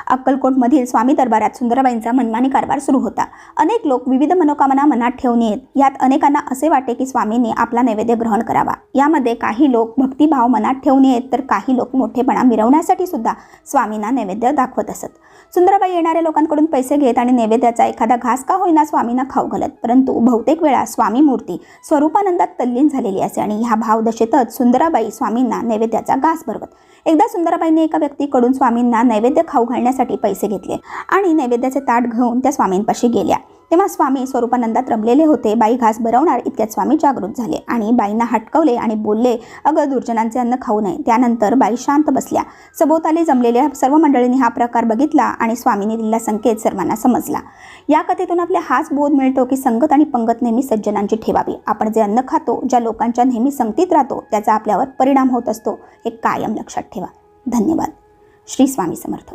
अक्कलकोटमधील स्वामी दरबारात सुंदराबाईंचा मनमानी कारभार सुरू होता। अनेक लोक विविध मनोकामना मनात ठेवून येत। यात अनेकांना असे वाटे की स्वामींनी आपला नैवेद्य ग्रहण करावा। यामध्ये काही लोक भक्तिभाव मनात ठेवून येत तर काही लोक मोठेपणा मिरवण्यासाठी सुद्धा स्वामींना नैवेद्य दाखवत असत। सुंदराबाई येणाऱ्या लोकांकडून पैसे घेत आणि नैवेद्याचा एखादा घास का होईना स्वामींना खाऊ घालत, परंतु बहुतेक वेळा स्वामी मूर्ती स्वरूपानंदात तल्लीन झालेली असे आणि ह्या भावदशेतच सुंदराबाई स्वामींना नैवेद्याचा घास भरवत। एकदा सुंदराबाईंनी एका व्यक्तीकडून स्वामींना नैवेद्य खाऊ घालण्यासाठी पैसे घेतले आणि नैवेद्याचे ताट घेऊन त्या स्वामींपाशी गेल्या। तेव्हा स्वामी स्वरूपानंदात रमलेले होते। बाई घास भरवणार इतक्यात स्वामी जागृत झाले आणि बाईंना हटकवले आणि बोलले, अगं दुर्जनांचे अन्न खाऊ नये। त्यानंतर बाई शांत बसल्या। सभोवताली जमलेल्या सर्व मंडळींनी हा प्रकार बघितला आणि स्वामींनी दिलेला संकेत सर्वांना समजला। या कथेतून आपल्या हाच बोध मिळतो की संगत आणि पंगत नेहमी सज्जनांची ठेवावी। आपण जे अन्न खातो, ज्या लोकांच्या नेहमी संगतीत राहतो, त्याचा आपल्यावर परिणाम होत असतो, हे कायम लक्षात ठेवा। धन्यवाद। श्री स्वामी समर्थ।